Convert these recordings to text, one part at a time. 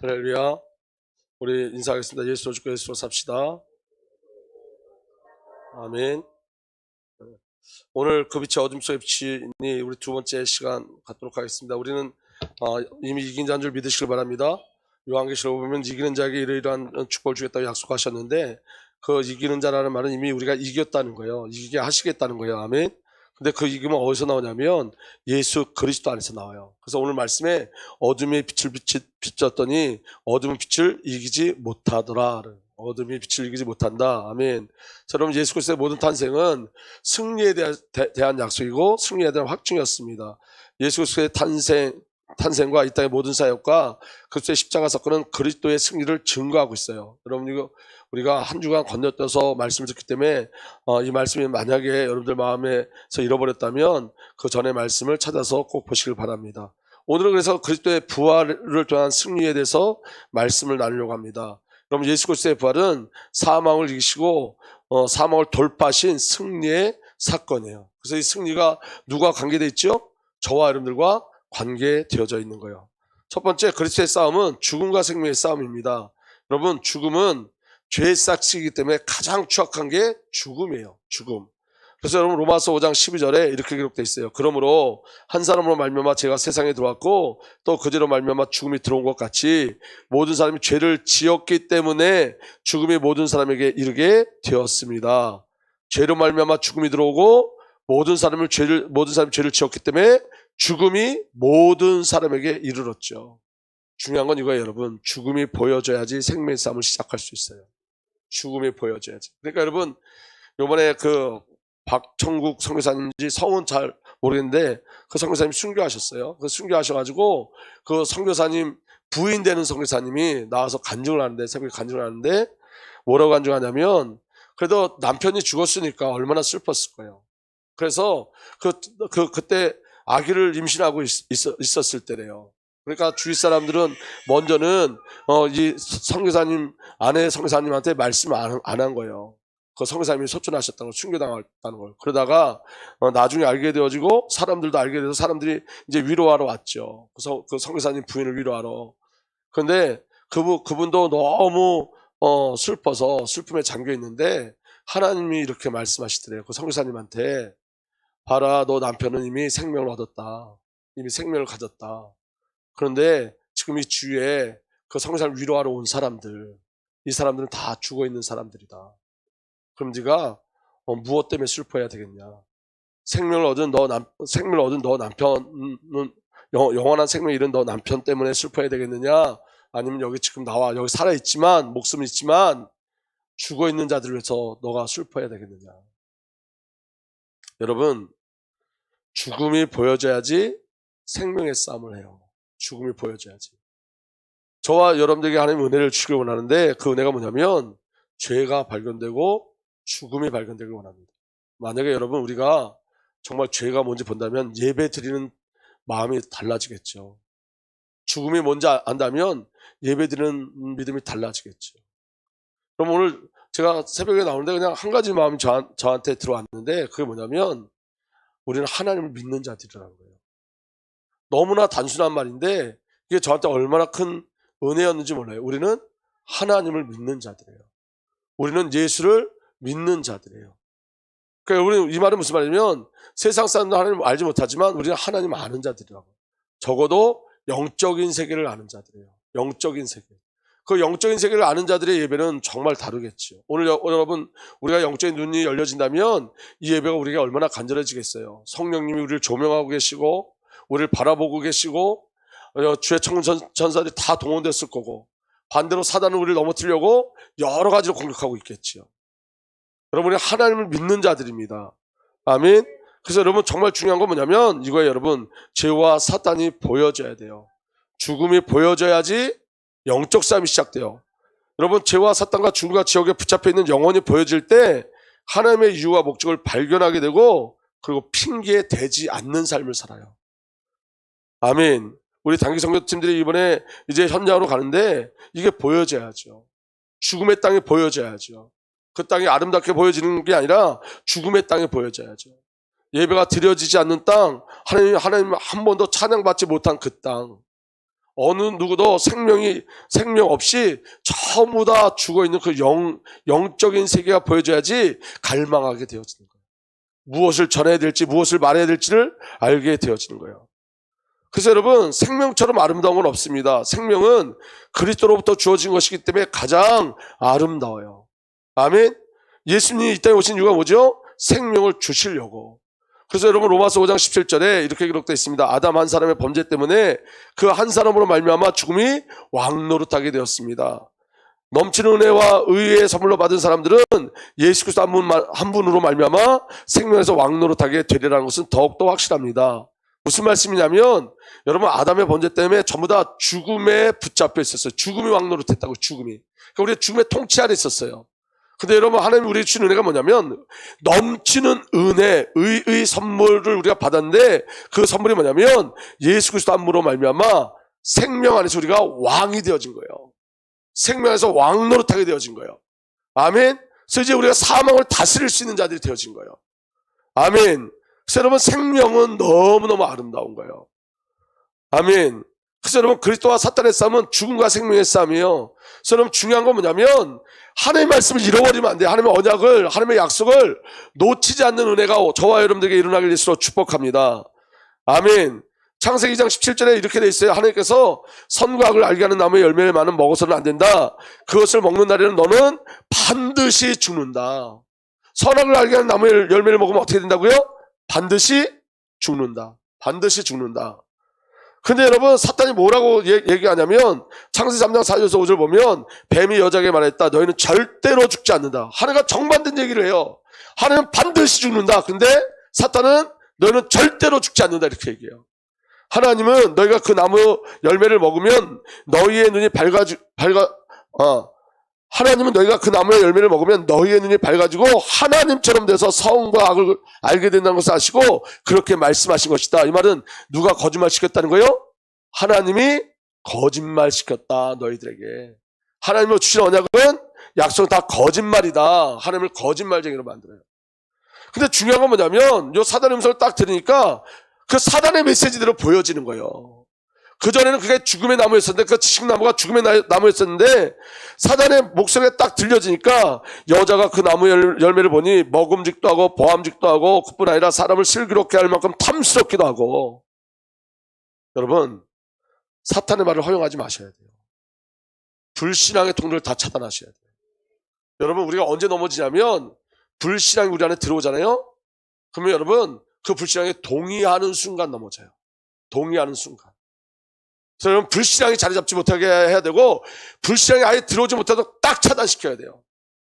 할렐루야. 우리 인사하겠습니다. 예수로 죽고 예수로 삽시다. 아멘. 오늘 그 빛이 어둠 속의 빛이니 우리 두 번째 시간 갖도록 하겠습니다. 우리는 이미 이긴 자인 줄 믿으시길 바랍니다. 요한계시록 보면 이기는 자에게 이러이러한 축복을 주겠다고 약속하셨는데, 그 이기는 자라는 말은 이미 우리가 이겼다는 거예요. 이기게 하시겠다는 거예요. 아멘. 근데 그 이김은 어디서 나오냐면 예수 그리스도 안에서 나와요. 그래서 오늘 말씀에 어둠의 빛을 비쳤더니 어둠은 빛을 이기지 못하더라. 어둠이 빛을 이기지 못한다. 아멘. 자, 여러분, 예수 그리스도의 모든 탄생은 승리에 대한 약속이고 승리에 대한 확증이었습니다. 예수 그리스도의 탄생과 이 땅의 모든 사역과 그리스도의 십자가 사건은 그리스도의 승리를 증거하고 있어요. 여러분, 이거 우리가 한 주간 건너뛰어서 말씀을 듣기 때문에 이 말씀이 만약에 여러분들 마음에서 잃어버렸다면 그 전의 말씀을 찾아서 꼭 보시길 바랍니다. 오늘은 그래서 그리스도의 부활을 통한 승리에 대해서 말씀을 나누려고 합니다. 여러분, 예수 그리스도의 부활은 사망을 이기시고 사망을 돌파하신 승리의 사건이에요. 그래서 이 승리가 누가 관계되어 있죠? 저와 여러분들과 관계되어져 있는 거예요. 첫 번째, 그리스도의 싸움은 죽음과 생명의 싸움입니다. 여러분, 죽음은 죄의 싹시이기 때문에 가장 추악한 게 죽음이에요. 죽음. 그래서 여러분, 로마서 5장 12절에 이렇게 기록되어 있어요. 그러므로 한 사람으로 말미암아 죄가 세상에 들어왔고 또 그제로 말미암아 죽음이 들어온 것 같이 모든 사람이 죄를 지었기 때문에 죽음이 모든 사람에게 이르게 되었습니다. 죄로 말미암아 죽음이 들어오고 모든 사람이 죄를 지었기 때문에 죽음이 모든 사람에게 이르렀죠. 중요한 건 이거예요, 여러분. 죽음이 보여져야지 생명의 싸움을 시작할 수 있어요. 죽음이 보여져야지. 그러니까 여러분, 요번에 그 박청국 선교사님인지 성은 잘 모르겠는데 그 선교사님 순교하셨어요. 그 순교하셔가지고 그 선교사님 부인 되는 선교사님이 나와서 간증을 하는데, 새벽에 간증을 하는데 뭐라고 간증하냐면, 그래도 남편이 죽었으니까 얼마나 슬펐을 거예요. 그래서 그때 아기를 임신하고 있었을 때래요. 그러니까 주위 사람들은 먼저는 이 선교사님, 아내 선교사님한테 말씀을 안 한 거예요. 그 선교사님이 소천하셨다는 걸, 순교당했다는 걸. 그러다가 나중에 알게 되어지고 사람들도 알게 돼서 사람들이 이제 위로하러 왔죠. 그 선교사님 부인을 위로하러. 그런데 그분도 너무 슬퍼서 슬픔에 잠겨 있는데 하나님이 이렇게 말씀하시더래요. 그 선교사님한테, 봐라, 너 남편은 이미 생명을 얻었다. 이미 생명을 가졌다. 그런데 지금 이 주위에 그 선교사를 위로하러 온 사람들, 이 사람들은 다 죽어 있는 사람들이다. 그럼 네가 무엇 때문에 슬퍼해야 되겠냐? 생명을 얻은 너 남편은, 영원한 생명을 잃은 너 남편 때문에 슬퍼해야 되겠느냐? 아니면 여기 지금 나와, 여기 살아있지만, 목숨은 있지만 죽어 있는 자들을 위해서 너가 슬퍼해야 되겠느냐? 여러분, 죽음이 보여져야지 생명의 싸움을 해요. 죽음이 보여져야지. 저와 여러분들에게 하나님 은혜를 주기를 원하는데, 그 은혜가 뭐냐면 죄가 발견되고 죽음이 발견되길 원합니다. 만약에 여러분, 우리가 정말 죄가 뭔지 본다면 예배 드리는 마음이 달라지겠죠. 죽음이 뭔지 안다면 예배 드리는 믿음이 달라지겠죠. 그럼 오늘 제가 새벽에 나오는데 그냥 한 가지 마음이 저한테 들어왔는데, 그게 뭐냐면 우리는 하나님을 믿는 자들이라는 거예요. 너무나 단순한 말인데 이게 저한테 얼마나 큰 은혜였는지 몰라요. 우리는 하나님을 믿는 자들이에요. 우리는 예수를 믿는 자들이에요. 그러니까 우리는, 이 말은 무슨 말이냐면 세상 사람도 하나님을 알지 못하지만 우리는 하나님을 아는 자들이라고. 적어도 영적인 세계를 아는 자들이에요. 영적인 세계. 그 영적인 세계를 아는 자들의 예배는 정말 다르겠죠. 오늘 여러분, 우리가 영적인 눈이 열려진다면 이 예배가 우리가 얼마나 간절해지겠어요. 성령님이 우리를 조명하고 계시고 우리를 바라보고 계시고 주의 천사들이 다 동원됐을 거고, 반대로 사단은 우리를 넘어뜨리려고 여러 가지로 공격하고 있겠지요. 여러분이 하나님을 믿는 자들입니다. 아멘. 그래서 여러분, 정말 중요한 건 뭐냐면 이거예요. 여러분, 죄와 사탄이 보여져야 돼요. 죽음이 보여져야지 영적 싸움이 시작돼요. 여러분, 죄와 사탄과 죽음과 지옥에 붙잡혀 있는 영혼이 보여질 때 하나님의 이유와 목적을 발견하게 되고, 그리고 핑계에 대지 않는 삶을 살아요. 아멘. 우리 단기 선교팀들이 이번에 이제 현장으로 가는데 이게 보여져야죠. 죽음의 땅이 보여져야죠. 그 땅이 아름답게 보여지는 게 아니라 죽음의 땅이 보여져야죠. 예배가 드려지지 않는 땅, 하나님 한 번도 찬양받지 못한 그 땅, 어느 누구도 생명 없이 전부 다 죽어있는 그 영적인 세계가 보여줘야지 갈망하게 되어지는 거예요. 무엇을 전해야 될지, 무엇을 말해야 될지를 알게 되어지는 거예요. 그래서 여러분, 생명처럼 아름다운 건 없습니다. 생명은 그리스도로부터 주어진 것이기 때문에 가장 아름다워요. 아멘. 예수님이 이 땅에 오신 이유가 뭐죠? 생명을 주시려고. 그래서 여러분, 로마서 5장 17절에 이렇게 기록되어 있습니다. 아담 한 사람의 범죄 때문에 그 한 사람으로 말미암아 죽음이 왕노릇하게 되었습니다. 넘치는 은혜와 의의 선물로 받은 사람들은 예수 그리스도 한 분으로 말미암아 생명에서 왕노릇하게 되리라는 것은 더욱더 확실합니다. 무슨 말씀이냐면, 여러분, 아담의 범죄 때문에 전부 다 죽음에 붙잡혀 있었어요. 죽음이 왕노릇했다고, 죽음이. 그러니까 우리가 죽음의 통치 아래 있었어요. 근데 여러분, 하나님이 우리에게 주신 은혜가 뭐냐면, 넘치는 은혜, 의의 선물을 우리가 받았는데, 그 선물이 뭐냐면 예수 그리스도 한 분으로 말미암아 생명 안에서 우리가 왕이 되어진 거예요. 생명에서 왕노릇하게 되어진 거예요. 아멘. 그래서 이제 우리가 사망을 다스릴 수 있는 자들이 되어진 거예요. 아멘. 그래서 여러분, 생명은 너무너무 아름다운 거예요. 아멘. 그래서 여러분, 그리스도와 사탄의 싸움은 죽음과 생명의 싸움이에요. 그래서 여러분, 중요한 건 뭐냐면, 하나님의 말씀을 잃어버리면 안 돼요. 하나님의 언약을, 하나님의 약속을 놓치지 않는 은혜가 저와 여러분들에게 일어나길 예수로 축복합니다. 아멘. 창세기 2장 17절에 이렇게 돼 있어요. 하나님께서 선과 악을 알게 하는 나무의 열매를 많은 먹어서는 안 된다. 그것을 먹는 날에는 너는 반드시 죽는다. 선악을 알게 하는 나무의 열매를 먹으면 어떻게 된다고요? 반드시 죽는다. 반드시 죽는다. 근데 여러분, 사탄이 뭐라고 얘기하냐면, 창세기 3장 4절에서 5절 보면 뱀이 여자에게 말했다. 너희는 절대로 죽지 않는다. 하나님가 정반대인 얘기를 해요. 하나님은 반드시 죽는다. 근데 사탄은 너희는 절대로 죽지 않는다, 이렇게 얘기해요. 하나님은 너희가 그 나무 열매를 먹으면 너희의 눈이 하나님은 너희가 그 나무의 열매를 먹으면 너희의 눈이 밝아지고 하나님처럼 돼서 선과 악을 알게 된다는 것을 아시고 그렇게 말씀하신 것이다. 이 말은 누가 거짓말 시켰다는 거예요? 하나님이 거짓말 시켰다, 너희들에게. 하나님이 주신 언약은, 약속은 다 거짓말이다. 하나님을 거짓말쟁이로 만들어요. 근데 중요한 건 뭐냐면, 요 사단의 음성을 딱 들으니까 그 사단의 메시지대로 보여지는 거예요. 그전에는 그게 죽음의 나무였었는데, 그 지식나무가 죽음의 나무였었는데, 사단의 목소리가 딱 들려지니까 여자가 그 나무 열매를 보니 먹음직도 하고 보암직도 하고, 그뿐 아니라 사람을 슬기롭게 할 만큼 탐스럽기도 하고. 여러분, 사탄의 말을 허용하지 마셔야 돼요. 불신앙의 통로를 다 차단하셔야 돼요. 여러분, 우리가 언제 넘어지냐면, 불신앙이 우리 안에 들어오잖아요. 그러면 여러분, 그 불신앙에 동의하는 순간 넘어져요. 동의하는 순간. 그래서 여러분, 불신앙이 자리 잡지 못하게 해야 되고, 불신앙이 아예 들어오지 못하도록 딱 차단시켜야 돼요.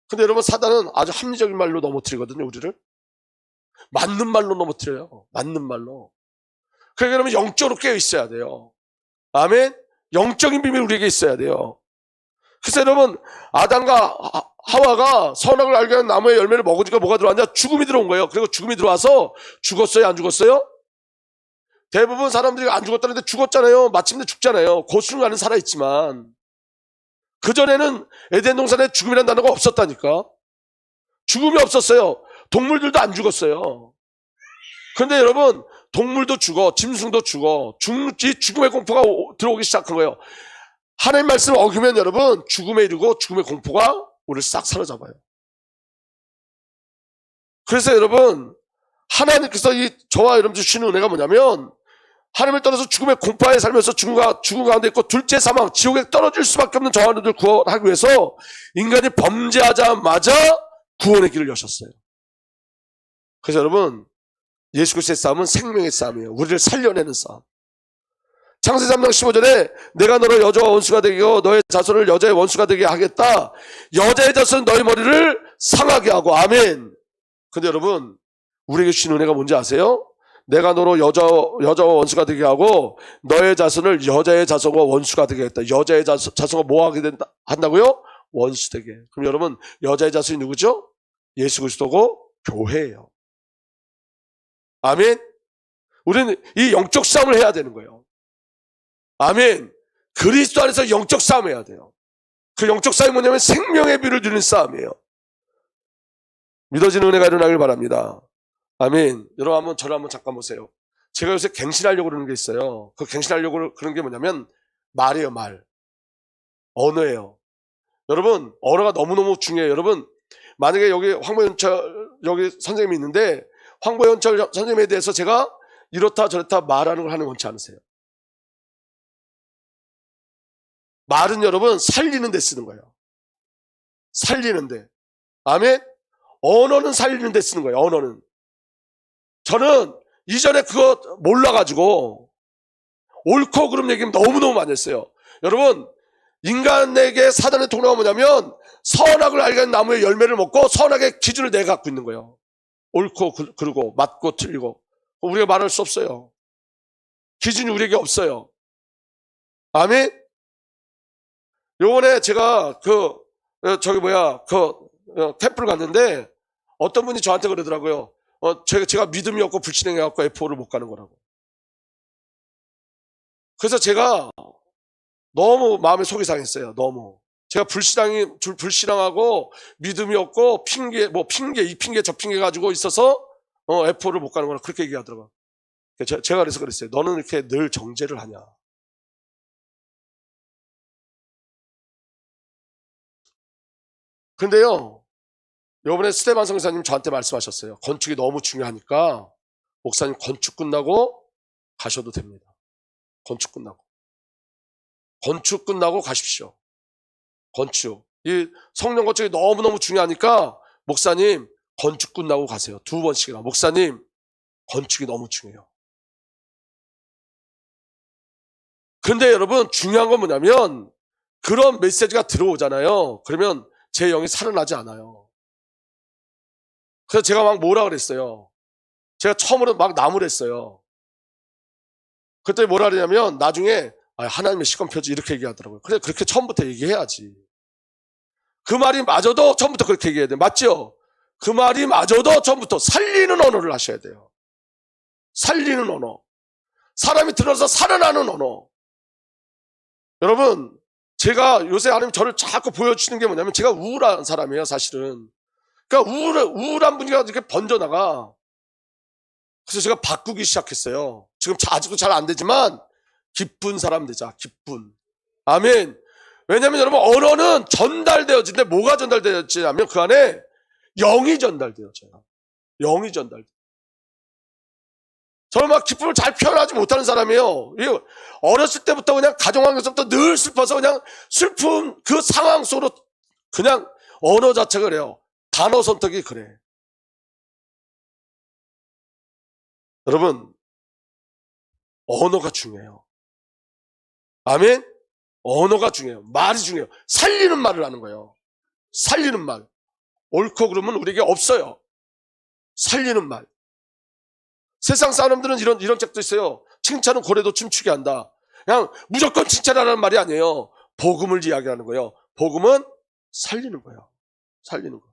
근데 여러분, 사단은 아주 합리적인 말로 넘어뜨리거든요, 우리를. 맞는 말로 넘어뜨려요. 맞는 말로. 그러니까 여러분, 영적으로 깨어 있어야 돼요. 아멘? 영적인 비밀이 우리에게 있어야 돼요. 그래서 여러분, 아담과 하와가 선악을 알게 하는 나무의 열매를 먹으니까 뭐가 들어왔냐? 죽음이 들어온 거예요. 그리고 죽음이 들어와서 죽었어요, 안 죽었어요? 대부분 사람들이 안 죽었다는데 죽었잖아요. 마침내 죽잖아요. 고순간은 살아있지만. 그전에는 에덴 동산에 죽음이라는 단어가 없었다니까. 죽음이 없었어요. 동물들도 안 죽었어요. 그런데 여러분, 동물도 죽어, 짐승도 죽어. 죽음의 공포가 들어오기 시작한 거예요. 하나님 말씀을 어기면 여러분, 죽음에 이르고 죽음의 공포가 우리를 싹 사로잡아요. 그래서 여러분, 하나님께서 저와 여러분들 주시는 은혜가 뭐냐면, 하나님을 떠나서 죽음의 공포에 살면서 죽음 가운데 있고 둘째 사망, 지옥에 떨어질 수밖에 없는 저와 여러분들 구원하기 위해서 인간이 범죄하자마자 구원의 길을 여셨어요. 그래서 여러분, 예수 그리스도의 싸움은 생명의 싸움이에요. 우리를 살려내는 싸움. 창세기 3장 15절에 내가 너로 여자와 원수가 되게 하고 너의 자손을 여자의 원수가 되게 하겠다. 여자의 자손은 너의 머리를 상하게 하고. 아멘. 근데 여러분, 우리에게 주신 은혜가 뭔지 아세요? 내가 너로 여자와 원수가 되게 하고 너의 자손을 여자의 자손과 원수가 되게 하겠다. 여자의 자손과 뭐 하게 한다고요? 원수 되게. 그럼 여러분, 여자의 자손이 누구죠? 예수 그리스도고 교회예요. 아멘. 우리는 이 영적 싸움을 해야 되는 거예요. 아멘. 그리스도 안에서 영적 싸움 해야 돼요. 그 영적 싸움이 뭐냐면 생명의 비를 누리는 싸움이에요. 믿어지는 은혜가 일어나길 바랍니다. 아멘. 여러분, 저를 한번 잠깐 보세요. 제가 요새 갱신하려고 그러는 게 있어요. 그 갱신하려고 그러는 게 뭐냐면, 말이에요, 말. 언어예요. 여러분, 언어가 너무너무 중요해요. 여러분, 만약에 여기 황보현철 여기 선생님이 있는데 황보현철 선생님에 대해서 제가 이렇다 저렇다 말하는 걸 하는 원치 않으세요? 말은 여러분 살리는 데 쓰는 거예요. 살리는 데. 아멘? 언어는 살리는 데 쓰는 거예요. 언어는. 저는 이전에 그거 몰라가지고 옳고 그름 얘기는 너무너무 많이 했어요. 여러분, 인간에게 사단의 통로가 뭐냐면 선악을 알게 하는 나무의 열매를 먹고 선악의 기준을 내가 갖고 있는 거예요. 옳고 그르고 맞고 틀리고 우리가 말할 수 없어요. 기준이 우리에게 없어요. 아멘? 요번에 제가 캠프를 갔는데 어떤 분이 저한테 그러더라고요. 제가 믿음이 없고 불신앙해갖고 F4를 못 가는 거라고. 그래서 제가 너무 마음에 속이 상했어요. 너무. 제가 불신앙하고 믿음이 없고 이 핑계 저 핑계 가지고 있어서 F4를 못 가는 거라 그렇게 얘기하더라고요. 제가 그래서 그랬어요. 너는 이렇게 늘 정죄를 하냐. 근데요, 요번에 스테반 성사님 저한테 말씀하셨어요. 건축이 너무 중요하니까 목사님 건축 끝나고 가셔도 됩니다. 건축 끝나고 가십시오. 건축. 이 성령 건축이 너무너무 중요하니까 목사님 건축 끝나고 가세요. 2번씩이나. 목사님 건축이 너무 중요해요. 근데 여러분 중요한 건 뭐냐면 그런 메시지가 들어오잖아요. 그러면 제 영이 살아나지 않아요. 그래서 제가 막 뭐라 그랬어요. 제가 처음으로 막 나무랬어요. 그때 뭐라 그러냐면 나중에 하나님의 시건표지 이렇게 얘기하더라고요. 그래 그렇게 처음부터 얘기해야지. 그 말이 마저도 처음부터 그렇게 얘기해야 돼요. 맞죠? 그 말이 마저도 처음부터 살리는 언어를 하셔야 돼요. 살리는 언어. 사람이 들어서 살아나는 언어. 여러분, 제가 요새 하나님 저를 자꾸 보여주시는 게 뭐냐면 제가 우울한 사람이에요, 사실은. 그러니까 우울한 분위기가 이렇게 번져나가. 그래서 제가 바꾸기 시작했어요. 지금 아직도 잘 안 되지만 기쁜 사람 되자, 기쁜. 아멘. 왜냐면 여러분 언어는 전달되어지는데 뭐가 전달되어지냐면 그 안에 영이 전달되어져요. 영이 전달돼요. 저는 막 기쁨을 잘 표현하지 못하는 사람이에요. 어렸을 때부터 그냥 가정환경에서부터 늘 슬퍼서 그냥 슬픈 그 상황 속으로 그냥 언어 자체가 그래요. 단어 선택이 그래. 여러분, 언어가 중요해요. 아멘? 언어가 중요해요. 말이 중요해요. 살리는 말을 하는 거예요. 살리는 말. 옳고 그름은 우리에게 없어요. 살리는 말. 세상 사람들은 이런 책도 있어요. 칭찬은 고래도 춤추게 한다. 그냥 무조건 칭찬하라는 말이 아니에요. 복음을 이야기하는 거예요. 복음은 살리는 거예요. 살리는 거.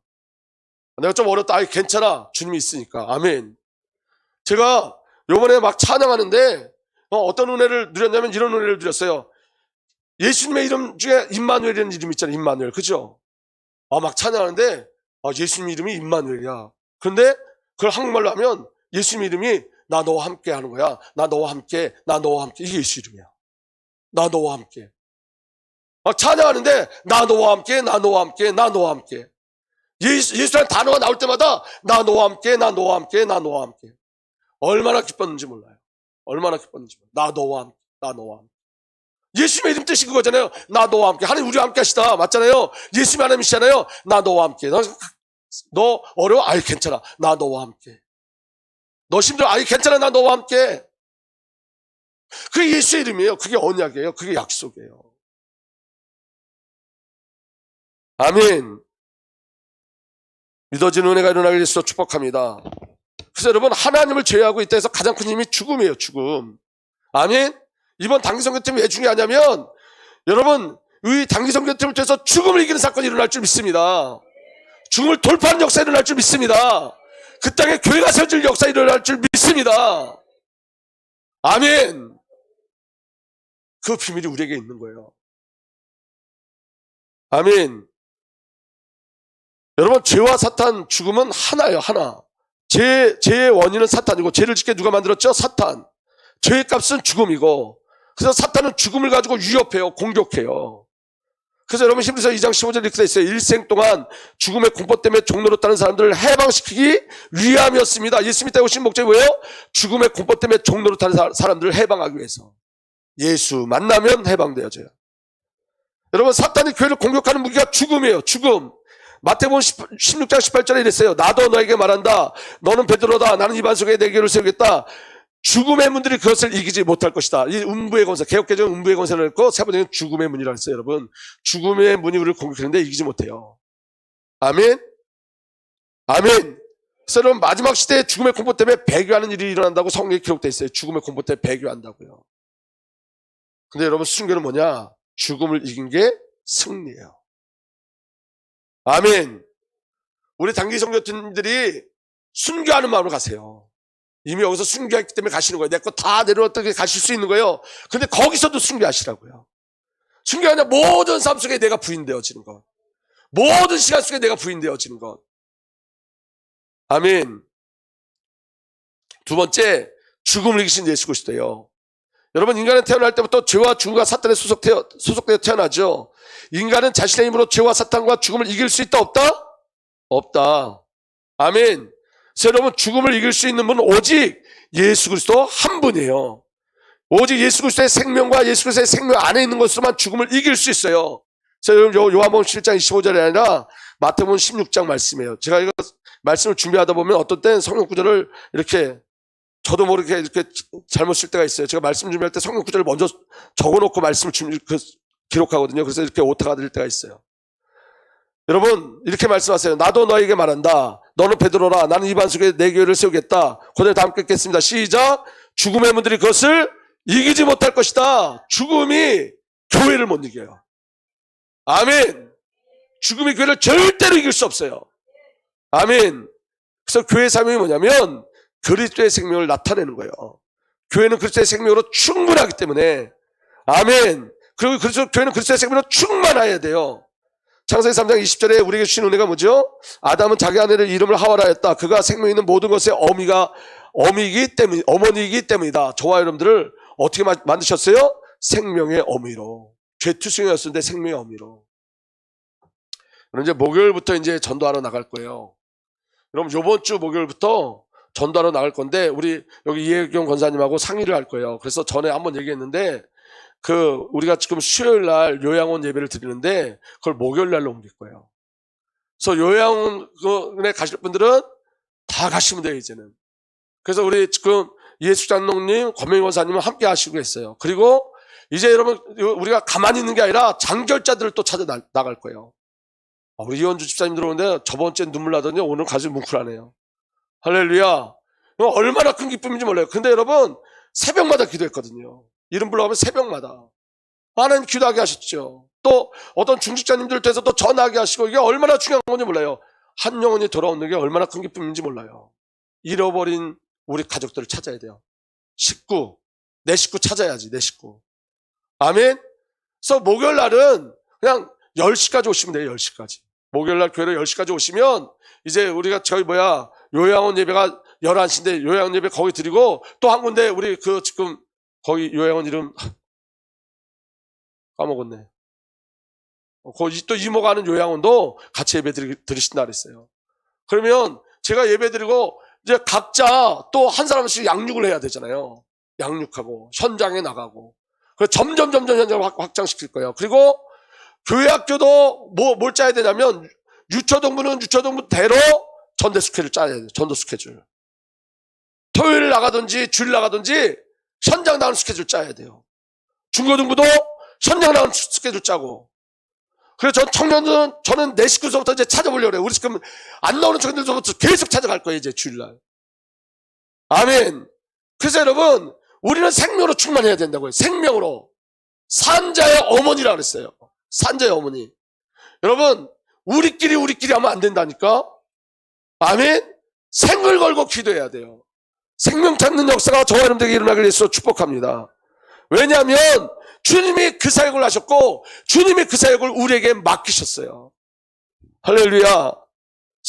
내가 좀 어렵다. 괜찮아. 주님이 있으니까. 아멘. 제가 요번에 막 찬양하는데 어떤 은혜를 누렸냐면 이런 은혜를 누렸어요. 예수님의 이름 중에 임마누엘이라는 이름 있잖아요. 임마누엘. 그죠? 막 찬양하는데 예수님 이름이 임마누엘이야. 그런데 그걸 한국말로 하면 예수님 이름이 나 너와 함께 하는 거야. 나 너와 함께, 나 너와 함께. 이게 예수 이름이야. 나 너와 함께. 막 찬양하는데 나 너와 함께, 나 너와 함께, 나 너와 함께. 예수라는 단어가 나올 때마다 나 너와 함께, 나 너와 함께, 나 너와 함께. 얼마나 기뻤는지 몰라요. 얼마나 기뻤는지 몰라요. 나 너와 함께, 나 너와 함께. 예수님의 이름 뜻이 그거잖아요. 나 너와 함께. 하나님 우리와 함께 하시다. 맞잖아요. 예수님 하나님이시잖아요. 나 너와 함께. 너 어려워? 괜찮아. 나 너와 함께. 너 힘들어? 괜찮아. 나 너와 함께. 그게 예수의 이름이에요. 그게 언약이에요. 그게 약속이에요. 아멘. 믿어지는 은혜가 일어나길 위해서 축복합니다. 그래서 여러분 하나님을 제외하고 있다 해서 가장 큰 힘이 죽음이에요. 죽음. 아멘. 이번 단기선교팀이 왜 중요하냐면 여러분 이 단기선교팀을 통해서 죽음을 이기는 사건이 일어날 줄 믿습니다. 죽음을 돌파하는 역사가 일어날 줄 믿습니다. 그 땅에 교회가 세워질 역사가 일어날 줄 믿습니다. 아멘. 그 비밀이 우리에게 있는 거예요. 아멘. 여러분 죄와 사탄 죽음은 하나예요. 하나. 죄의 원인은 사탄이고 죄를 짓게 누가 만들었죠? 사탄. 죄의 값은 죽음이고 그래서 사탄은 죽음을 가지고 위협해요. 공격해요. 그래서 여러분 히브리서 2장 15절에 이렇게 돼 있어요. 일생 동안 죽음의 공포 때문에 종노릇하는 사람들을 해방시키기 위함이었습니다. 예수 믿다 오신 목적이 뭐예요? 죽음의 공포 때문에 종노릇하는 사람들을 해방하기 위해서. 예수 만나면 해방되어져요. 여러분 사탄이 교회를 공격하는 무기가 죽음이에요. 죽음. 마태복음 16장 18절에 이랬어요. 나도 너에게 말한다. 너는 베드로다. 나는 이 반석에 내 교회를 세우겠다. 죽음의 문들이 그것을 이기지 못할 것이다. 이 음부의 권세, 개혁개정은 음부의 권세를 했고 세 번째는 죽음의 문이라고 했어요. 여러분 죽음의 문이 우리를 공격하는데 이기지 못해요. 아멘. 아멘. 그래서 여러분 마지막 시대에 죽음의 공포 때문에 배교하는 일이 일어난다고 성경에 기록되어 있어요. 죽음의 공포 때문에 배교한다고요. 근데 여러분 순교는 뭐냐? 죽음을 이긴 게 승리예요. 아멘. 우리 단기 성교팀들이 순교하는 마음으로 가세요. 이미 여기서 순교했기 때문에 가시는 거예요. 내 거 다 내려왔다고 가실 수 있는 거예요. 근데 거기서도 순교하시라고요. 순교하냐 모든 삶 속에 내가 부인되어지는 것. 모든 시간 속에 내가 부인되어지는 것. 아멘. 두 번째, 죽음을 이기신 예수 그리스도예요. 여러분 인간은 태어날 때부터 죄와 죽음과 사탄에 소속되어 태어나죠. 인간은 자신의 힘으로 죄와 사탄과 죽음을 이길 수 있다 없다? 없다. 아멘. 그래서 여러분 죽음을 이길 수 있는 분은 오직 예수 그리스도 한 분이에요. 오직 예수 그리스도의 생명과 예수 그리스도의 생명 안에 있는 것으로만 죽음을 이길 수 있어요. 그래서 여러분 요한복음 7장 25절이 아니라 마태복음 16장 말씀이에요. 제가 이거 말씀을 준비하다 보면 어떤 때는 성경 구절을 이렇게 저도 모르게 이렇게 잘못 쓸 때가 있어요. 제가 말씀 준비할 때 성경 구절을 먼저 적어놓고 말씀을 기록하거든요. 그래서 이렇게 오타가 될 때가 있어요. 여러분 이렇게 말씀하세요. 나도 너에게 말한다. 너는 베드로라. 나는 이 반석에 내 교회를 세우겠다. 그대로 다 함께 읽겠습니다. 시작. 죽음의 문들이 그것을 이기지 못할 것이다. 죽음이 교회를 못 이겨요. 아멘. 죽음이 교회를 절대로 이길 수 없어요. 아멘. 그래서 교회의 사명이 뭐냐면 그리스도의 생명을 나타내는 거예요. 교회는 그리스도의 생명으로 충분하기 때문에. 아멘. 그리고 교회는 그리스도의 생명으로 충만해야 돼요. 창세기 3장 20절에 우리에게 주신 은혜가 뭐죠? 아담은 자기 아내를 이름을 하와라 했다. 그가 생명 있는 모든 것의 어머니이기 때문이다. 저와 여러분들을 어떻게 만드셨어요? 생명의 어미로. 죄투성이었는데 생명의 어미로. 그럼 이제 목요일부터 이제 전도하러 나갈 거예요. 여러분 요번 주 목요일부터 전도하러 나갈 건데 우리 여기 이혜경 권사님하고 상의를 할 거예요. 그래서 전에 한번 얘기했는데 우리가 지금 수요일 날 요양원 예배를 드리는데 그걸 목요일 날로 옮길 거예요. 그래서 요양원에 가실 분들은 다 가시면 돼요, 이제는. 그래서 우리 지금 예수장로님, 권명희 권사님은 함께 하시고 있어요. 그리고 이제 여러분, 우리가 가만히 있는 게 아니라 장결자들을 또 찾아 나갈 거예요. 우리 이현주 집사님 들어오는데 저번 주에 눈물 나더니 오늘 가슴이 뭉클하네요. 할렐루야. 얼마나 큰 기쁨인지 몰라요. 근데 여러분, 새벽마다 기도했거든요. 이름 불러가면 새벽마다. 많은 기도하게 하셨죠. 또 어떤 중직자님들 돼서 또 전하게 하시고 이게 얼마나 중요한 건지 몰라요. 한 영혼이 돌아오는 게 얼마나 큰 기쁨인지 몰라요. 잃어버린 우리 가족들을 찾아야 돼요. 내 식구 찾아야지, 내 식구. 아멘? 그래서 목요일 날은 그냥 10시까지 오시면 돼요, 10시까지. 목요일 날 교회로 10시까지 오시면 이제 우리가 요양원 예배가 11시인데 요양원 예배 거기 드리고 또 한 군데 우리 지금 거기 요양원 이름 까먹었네. 거기 또 이모가 하는 요양원도 같이 예배 드리신다 그랬어요. 그러면 제가 예배 드리고 이제 각자 또 한 사람씩 양육을 해야 되잖아요. 양육하고 현장에 나가고. 그래서 점점 현장을 확장시킬 거예요. 그리고 교회 학교도 뭘 짜야 되냐면 유초동부는 유초동부대로 전대 스케줄 짜야 돼요. 전도 스케줄. 토요일 나가든지 주일 나가든지 현장 나가는 스케줄 짜야 돼요. 중고등부도 현장 나가는 스케줄 짜고. 그래서 저는 내 식구서부터 이제 찾아보려고 해요. 우리 지금 안 나오는 청년들서부터 계속 찾아갈 거예요, 이제 주일날. 아멘. 그래서 여러분, 우리는 생명으로 충만해야 된다고요. 생명으로. 산자의 어머니라고 그랬어요. 산자의 어머니. 여러분, 우리끼리 하면 안 된다니까? 아멘? 생을 걸고 기도해야 돼요. 생명 찾는 역사가 저와 여러분들에게 일어나길 위해서 축복합니다. 왜냐하면 주님이 그 사역을 하셨고 주님이 그 사역을 우리에게 맡기셨어요. 할렐루야.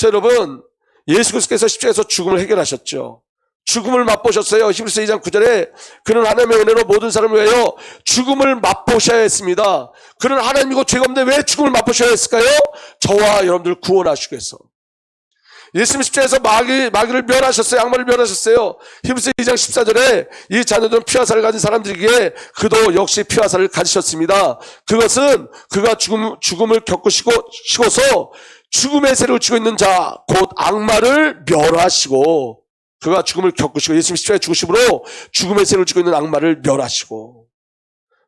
여러분, 예수 그리스도께서 십자가에서 죽음을 해결하셨죠. 죽음을 맛보셨어요. 히브리서 2장 9절에 그는 하나님의 은혜로 모든 사람을 위하여 죽음을 맛보셔야 했습니다. 그는 하나님이고 죄가 없는데 왜 죽음을 맛보셔야 했을까요? 저와 여러분들 구원하시기 위해서. 예수님 십자가에서 마귀를 멸하셨어요. 악마를 멸하셨어요. 히브리서 2장 14절에 이 자녀들은 피와 살을 가진 사람들이기에 그도 역시 피와 살을 가지셨습니다. 그것은 그가 죽음을 겪으시고서 죽음의 세력을 쥐고 있는 자, 곧 악마를 멸하시고, 그가 죽음을 겪으시고 예수님 십자가의 죽으심으로 죽음의 세력을 쥐고 있는 악마를 멸하시고,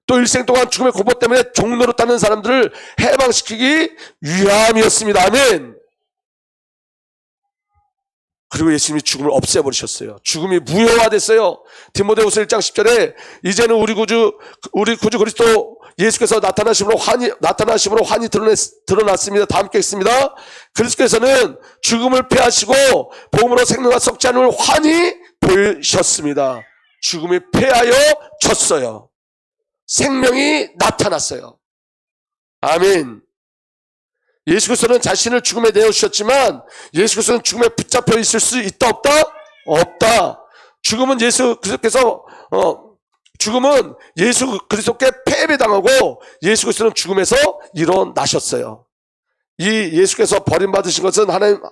또 일생 동안 죽음의 공포 때문에 종로로 따는 사람들을 해방시키기 위함이었습니다. 아멘. 그리고 예수님이 죽음을 없애버리셨어요. 죽음이 무효화됐어요. 디모데후서 1장 10절에 이제는 우리 구주 그리스도 예수께서 나타나심으로 환히 드러났습니다. 다 함께 읽습니다. 그리스도께서는 죽음을 패하시고 복음으로 생명과 썩지 않음을 환히 보이셨습니다. 죽음이 패하여 졌어요. 생명이 나타났어요. 아멘. 예수 그리스도는 자신을 죽음에 내어주셨지만 예수 그리스도는 죽음에 붙잡혀 있을 수 있다 없다? 없다. 죽음은 예수 그리스도께 패배당하고 예수 그리스도는 죽음에서 일어나셨어요. 이 예수께서 버림받으신 것은 하나님이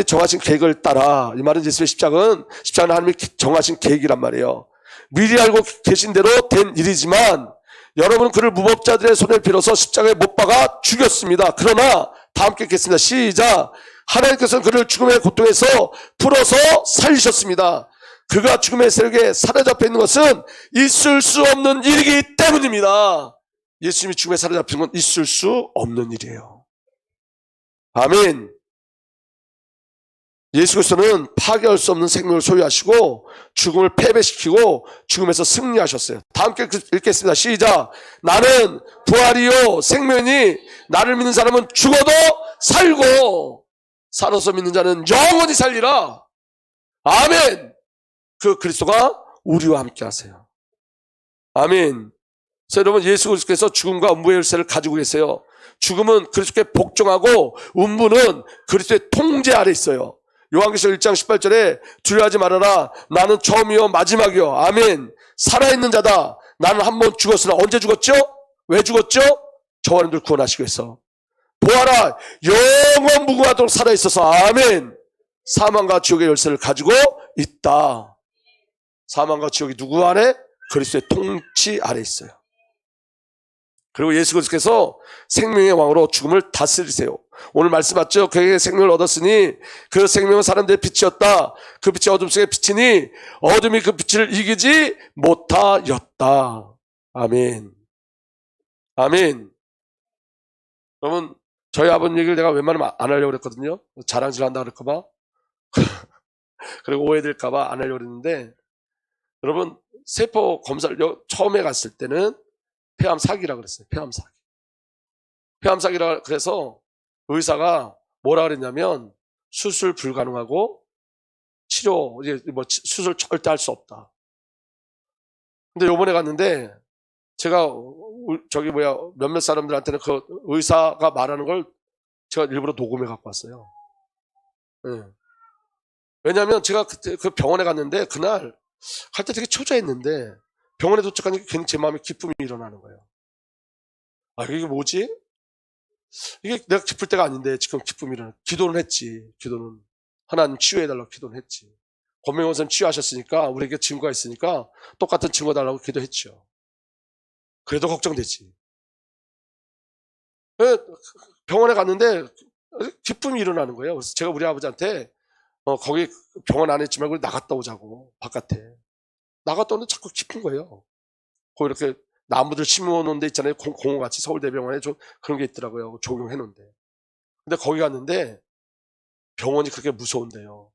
정하신 계획을 따라, 이 말은 예수의 십자가는 하나님이 정하신 계획이란 말이에요. 미리 알고 계신 대로 된 일이지만 여러분은 그를 무법자들의 손을 빌어서 십자가에 못 박아 죽였습니다. 그러나 다 함께 읽겠습니다. 시작. 하나님께서는 그를 죽음의 고통에서 풀어서 살리셨습니다. 그가 죽음의 세력에 사로잡혀 있는 것은 있을 수 없는 일이기 때문입니다. 예수님이 죽음에 사로잡힌 건 있을 수 없는 일이에요. 아멘. 예수 그리스도는 파괴할 수 없는 생명을 소유하시고 죽음을 패배시키고 죽음에서 승리하셨어요. 다 함께 읽겠습니다. 시작. 나는 부활이요 생명이니 나를 믿는 사람은 죽어도 살고 살아서 믿는 자는 영원히 살리라. 아멘. 그 그리스도가 우리와 함께 하세요. 아멘. 그래서 여러분, 예수 그리스도께서 죽음과 음부의 열쇠를 가지고 계세요. 죽음은 그리스도께 복종하고 음부는 그리스도의 통제 아래 있어요. 요한계시록 1장 18절에 두려워하지 말아라. 나는 처음이요 마지막이요. 아멘. 살아있는 자다. 나는 한 번 죽었으나 언제 죽었죠? 왜 죽었죠? 저와 여러분들 구원하시기 위해서. 보아라. 영원 무궁하도록 살아있어서. 아멘. 사망과 지옥의 열쇠를 가지고 있다. 사망과 지옥이 누구 안에? 그리스도의 통치 아래 있어요. 그리고 예수 그리스도께서 생명의 왕으로 죽음을 다스리세요. 오늘 말씀 맞죠? 그에게 생명을 얻었으니 그 생명은 사람들의 빛이었다. 그 빛이 어둠 속에 비치니 어둠이 그 빛을 이기지 못하였다. 아멘. 아멘. 여러분, 저희 아버님 얘기를 내가 웬만하면 안 하려고 그랬거든요. 자랑질 한다 그럴까봐. 그리고 오해될까봐 안 하려고 그랬는데, 여러분, 세포 검사를 처음에 갔을 때는 폐암 사기라 그랬어요. 폐암 사기. 폐암 사기라 그래서 의사가 뭐라 그랬냐면 수술 불가능하고 치료, 수술 절대 할 수 없다. 근데 요번에 갔는데 제가 몇몇 사람들한테는 그 의사가 말하는 걸 제가 일부러 녹음해 갖고 왔어요. 네. 왜냐하면 제가 그때 그 병원에 갔는데 그날 갈 때 되게 초조했는데 병원에 도착하니까 괜히 제 마음에 기쁨이 일어나는 거예요. 아, 이게 뭐지? 이게 내가 기쁠 때가 아닌데 지금 기쁨이 일어나. 기도는 했지. 기도는. 하나님 치유해달라고 기도는 했지. 권명원 선생님 치유하셨으니까 우리에게 증거가 있으니까 똑같은 증거 달라고 기도했죠. 그래도 걱정되지. 병원에 갔는데 기쁨이 일어나는 거예요. 그래서 제가 우리 아버지한테 거기 병원 안에 있지 말고 나갔다 오자고. 바깥에. 나갔다 오는데 자꾸 기쁜 거예요. 거기 이렇게 나무들 심어놓은 데 있잖아요. 공원같이 서울대병원에 좀 그런 게 있더라고요. 적용해놓은데. 근데 거기 갔는데 병원이 그렇게 무서운데요.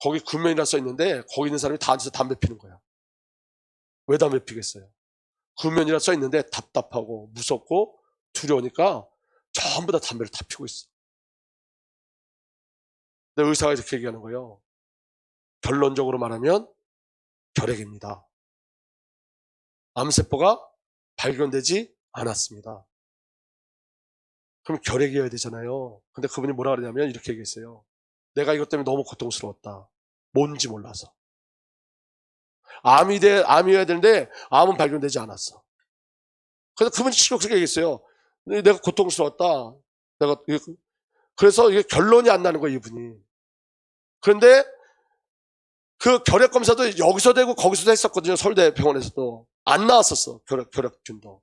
거기 군면이라 써있는데 거기 있는 사람이 다 앉아서 담배 피는 거야. 왜 담배 피겠어요? 군면이라 써있는데 답답하고 무섭고 두려우니까 전부 다 담배를 다 피고 있어. 근데 의사가 이렇게 얘기하는 거예요. 결론적으로 말하면 결핵입니다. 암세포가 발견되지 않았습니다. 그럼 결핵이어야 되잖아요. 근데 그분이 뭐라 그러냐면 이렇게 얘기했어요. 내가 이것 때문에 너무 고통스러웠다. 뭔지 몰라서. 암이어야 되는데 암은 발견되지 않았어. 그래서 그분이 실제로 그렇게 얘기했어요. 내가 고통스러웠다. 그래서 이게 결론이 안 나는 거예요, 이분이. 그런데 그 결핵 검사도 여기서 되고 거기서도 했었거든요. 서울대 병원에서도. 안 나왔었어, 결핵균도.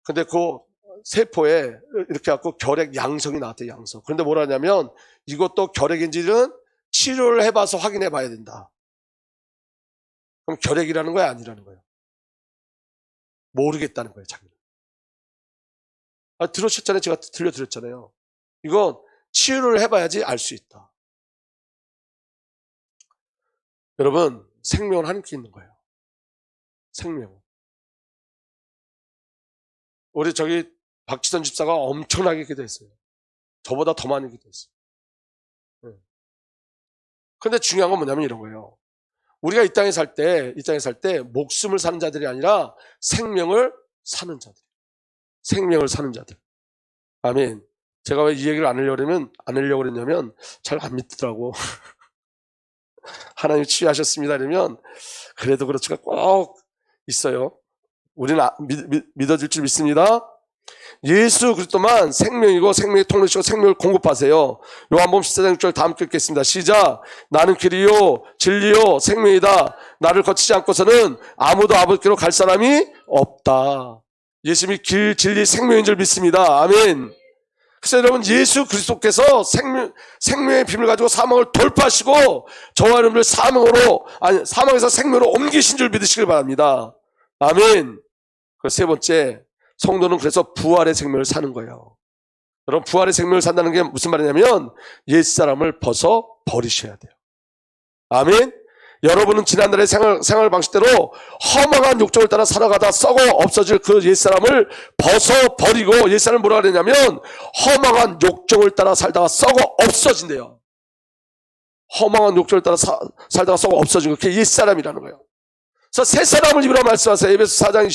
근데 그 세포에 이렇게 갖고 결핵 양성이 나왔대요, 양성. 그런데 뭐라 하냐면 이것도 결핵인지는 치료를 해봐서 확인해 봐야 된다. 그럼 결핵이라는 거야, 아니라는 거예요? 모르겠다는 거예요, 자기는. 들으셨잖아요. 제가 들려드렸잖아요. 이건 치유를 해봐야지 알 수 있다. 여러분, 생명은 하나님께 있는 거예요. 생명. 우리 박지선 집사가 엄청나게 기도했어요. 저보다 더 많이 기도했어요. 근데 중요한 건 뭐냐면 이런 거예요. 우리가 이 땅에 살 때 목숨을 사는 자들이 아니라 생명을 사는 자들. 생명을 사는 자들. 아멘. 제가 왜 이 얘기를 안 하려고 그랬냐면 잘 안 믿더라고. 하나님 치유하셨습니다 이러면 그래도 그렇지가 꼭 있어요. 우리는 믿어줄 줄 믿습니다. 예수 그리스도만 생명이고 생명의 통로시고 생명을 공급하세요. 요한복음 14장 6절 다음 읽겠습니다. 시작. 나는 길이요 진리요 생명이다. 나를 거치지 않고서는 아무도 아버지께로 갈 사람이 없다. 예수님이 길 진리 생명인 줄 믿습니다. 아멘. 그래서 여러분 예수 그리스도께서 생명의 비밀을 가지고 사망을 돌파하시고 저와 여러분을 사망에서 생명으로 옮기신 줄 믿으시길 바랍니다. 아멘. 그 세 번째, 성도는 그래서 부활의 생명을 사는 거예요. 여러분 부활의 생명을 산다는 게 무슨 말이냐면 옛사람을 벗어 버리셔야 돼요. 아멘. 여러분은 지난날의 생활 방식대로 허망한 욕정을 따라 살아가다 썩어 없어질 그 옛사람을 벗어버리고, 옛사람을 뭐라 그러냐면 허망한 욕정을 따라 살다가 썩어 없어진대요. 허망한 욕정을 따라 살다가 썩어 없어진 거, 그게 옛사람이라는 거예요. 그래서 새 사람을 입으라 말씀하세요. 에베소 4장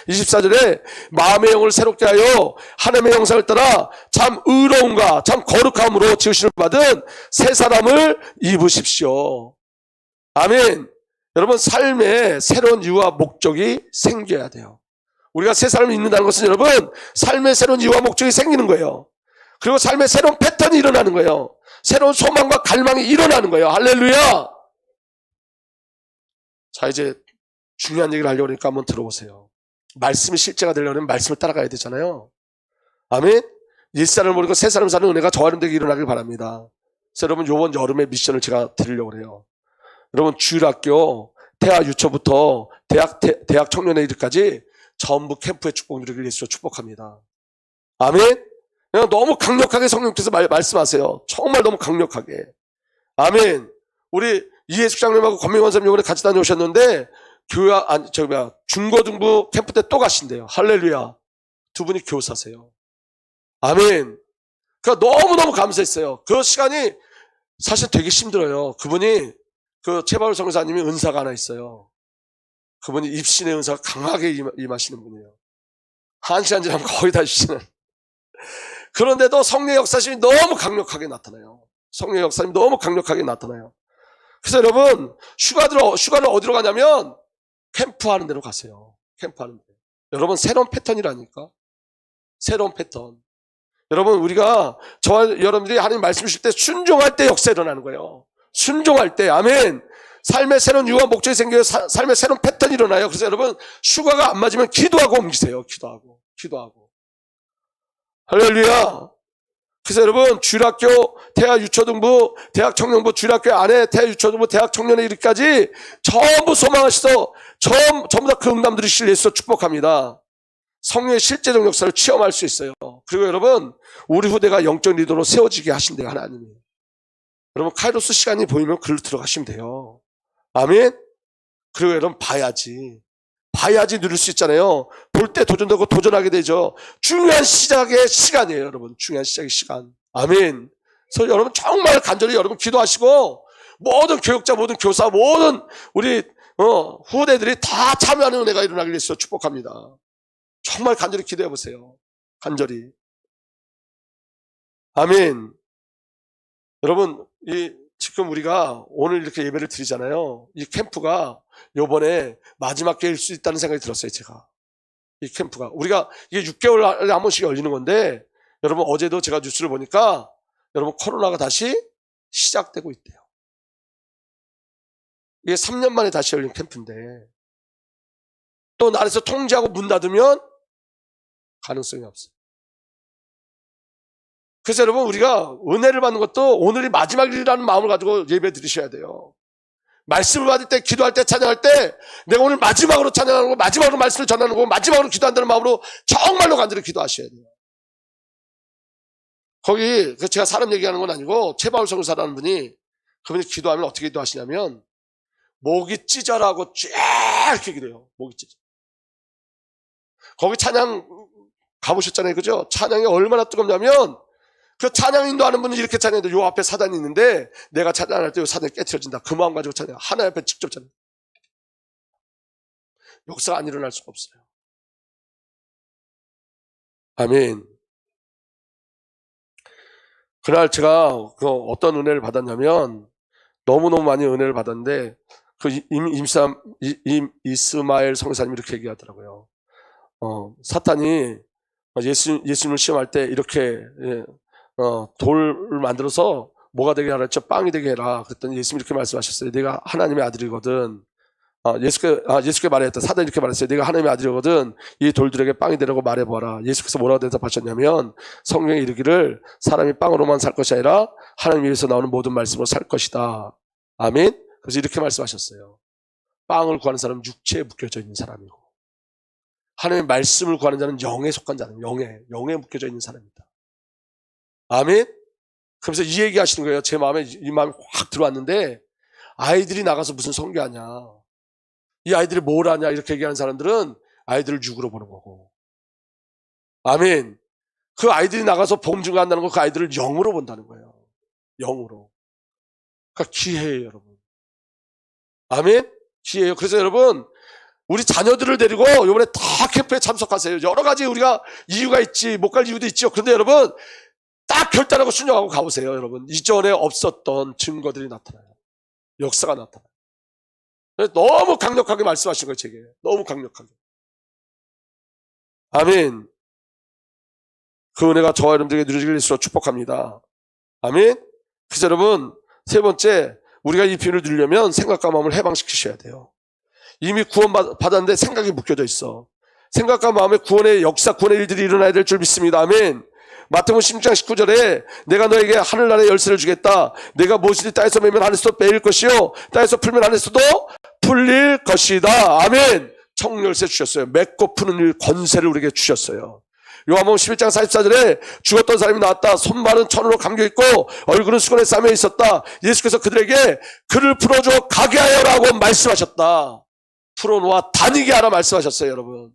24절에 마음의 영을 새롭게 하여 하나님의 형상을 따라 참 의로움과 참 거룩함으로 지으심을 받은 새 사람을 입으십시오. 아멘. 여러분 삶에 새로운 이유와 목적이 생겨야 돼요. 우리가 새 삶을 입는다는 것은 여러분 삶의 새로운 이유와 목적이 생기는 거예요. 그리고 삶의 새로운 패턴이 일어나는 거예요. 새로운 소망과 갈망이 일어나는 거예요. 할렐루야. 자, 이제 중요한 얘기를 하려고 하니까 한번 들어보세요. 말씀이 실제가 되려면 말씀을 따라가야 되잖아요. 아멘. 옛사람을 모르고 새사람 사는 은혜가 저와 여러분에게 일어나길 바랍니다. 그래서 여러분 이번 여름의 미션을 제가 드리려고 해요. 여러분 주일학교 태아 유초부터 대학 청년회의까지 전부 캠프의 축복 누리기를 예수로 축복합니다. 아멘. 그냥 너무 강력하게 성령께서 말씀하세요. 정말 너무 강력하게. 아멘. 우리 이해숙 장님하고 권명원 선생님 이번에 같이 다녀오셨는데 중고등부 캠프 때 또 가신대요. 할렐루야. 두 분이 교사세요. 아멘. 그러니까 너무너무 감사했어요. 그 시간이 사실 되게 힘들어요. 그분이 최바울 성사님이 은사가 하나 있어요. 그분이 입신의 은사가 강하게 임하시는 분이에요. 한 시간 지나면 거의 다 주시는. 그런데도 성령의 역사심이 너무 강력하게 나타나요. 성령의 역사심이 너무 강력하게 나타나요. 그래서 여러분 휴가를 어디로 가냐면 캠프하는 데로 가세요. 캠프하는 데. 여러분 새로운 패턴이라니까. 새로운 패턴. 여러분 우리가 저와 여러분들이 하나님 말씀 주실 때 순종할 때 역사 일어나는 거예요. 순종할 때. 아멘. 삶의 새로운 이유와 목적이 생겨요. 삶의 새로운 패턴이 일어나요. 그래서 여러분 휴가가 안 맞으면 기도하고 옮기세요. 기도하고. 할렐루야. 그래서 여러분 주일학교, 대학 유초등부, 대학 청년부, 주일학교 안에 대학 유초등부, 대학 청년회 이르기까지 전부 소망하셔서 전부 다 그 응답들이 예수로 축복합니다. 성령의 실제적 역사를 체험할 수 있어요. 그리고 여러분 우리 후대가 영적 리더로 세워지게 하신대요. 하나님이. 여러분 카이로스 시간이 보이면 글로 들어가시면 돼요. 아멘. 그리고 여러분 봐야지 누릴 수 있잖아요. 볼 때 도전되고 도전하게 되죠. 중요한 시작의 시간이에요. 여러분 중요한 시작의 시간. 아멘. 그래서 여러분 정말 간절히 여러분 기도하시고 모든 교육자, 모든 교사, 모든 우리 후대들이 다 참여하는 은혜가 일어나길 위해서 축복합니다. 정말 간절히 기도해 보세요. 간절히. 아멘. 여러분 지금 우리가 오늘 이렇게 예배를 드리잖아요. 이 캠프가 요번에 마지막 기회일 수 있다는 생각이 들었어요, 제가. 이 캠프가. 우리가 이게 6개월에 한 번씩 열리는 건데, 여러분 어제도 제가 뉴스를 보니까 여러분 코로나가 다시 시작되고 있대요. 이게 3년 만에 다시 열린 캠프인데, 또 나라에서 통제하고 문 닫으면 가능성이 없어요. 그래서 여러분 우리가 은혜를 받는 것도 오늘이 마지막이라는 마음을 가지고 예배 드리셔야 돼요. 말씀을 받을 때, 기도할 때, 찬양할 때 내가 오늘 마지막으로 찬양하는 거, 마지막으로 말씀을 전하는 거, 마지막으로 기도한다는 마음으로 정말로 간절히 기도하셔야 돼요. 거기 제가 사람 얘기하는 건 아니고 최바울 선교사라는 분이, 그분이 기도하면 어떻게 기도하시냐면 목이 찢어라고 쫙 이렇게 기도해요. 목이 찢어. 거기 찬양 가보셨잖아요, 그죠? 찬양이 얼마나 뜨겁냐면 그 찬양 인도하는 분은 이렇게 찬양해도 요 앞에 사단이 있는데 내가 찬양할 때 요 사단이 깨트려진다. 그 마음 가지고 찬양. 하나님 앞에 직접 찬양. 역사가 안 일어날 수가 없어요. 아멘. 그날 제가 어떤 은혜를 받았냐면, 너무너무 많이 은혜를 받았는데 그 이스마엘 선교사님이 이렇게 얘기하더라고요. 사탄이 예수님을 시험할 때 이렇게 돌을 만들어서 뭐가 되게 하라 했죠? 빵이 되게 해라. 그랬더니 예수님이 이렇게 말씀하셨어요. 내가 하나님의 아들이거든. 예수께 말했다. 사단이 이렇게 말했어요. 내가 하나님의 아들이거든. 이 돌들에게 빵이 되라고 말해보아라. 예수께서 뭐라고 대답하셨냐면, 성경에 이르기를 사람이 빵으로만 살 것이 아니라 하나님 위에서 나오는 모든 말씀으로 살 것이다. 아멘. 그래서 이렇게 말씀하셨어요. 빵을 구하는 사람은 육체에 묶여져 있는 사람이고, 하나님의 말씀을 구하는 자는 영에 속한 자는 영에 묶여져 있는 사람입니다. 아멘. 그러면서 이 얘기 하시는 거예요. 제 마음에 이 마음이 확 들어왔는데, 아이들이 나가서 무슨 선교하냐, 이 아이들이 뭘 하냐 이렇게 얘기하는 사람들은 아이들을 육으로 보는 거고, 아멘. 그 아이들이 나가서 복음 증거한다는 거, 그 아이들을 영으로 본다는 거예요. 영으로. 그러니까 기회예요, 여러분. 아멘. 기회예요. 그래서 여러분, 우리 자녀들을 데리고 이번에 다 캠프에 참석하세요. 여러 가지 우리가 이유가 있지, 못 갈 이유도 있죠. 그런데 여러분, 딱 결단하고 순종하고 가보세요. 여러분, 이전에 없었던 증거들이 나타나요. 역사가 나타나요. 너무 강력하게 말씀하신 거예요, 제게. 너무 강력하게. 아멘. 그 은혜가 저와 여러분들에게 누려지길 예수로 축복합니다. 아멘. 그래서 여러분, 세 번째, 우리가 이 비밀을 누리려면 생각과 마음을 해방시키셔야 돼요. 이미 구원받았는데 생각이 묶여져 있어. 생각과 마음의 구원의 역사, 구원의 일들이 일어나야 될 줄 믿습니다. 아멘. 마태복음 16장 19절에 내가 너에게 하늘나라의 열쇠를 주겠다. 내가 무엇이든 땅에서 매면 하늘에서도 매일 것이요, 땅에서 풀면 하늘에서도 풀릴 것이다. 아멘. 청열쇠 주셨어요. 맺고 푸는 일 권세를 우리에게 주셨어요. 요한복음 11장 44절에 죽었던 사람이 나왔다. 손발은 천으로 감겨있고 얼굴은 수건에 싸매 있었다. 예수께서 그들에게 그를 풀어줘 가게 하여라고 말씀하셨다. 풀어놓아 다니게 하라 말씀하셨어요. 여러분,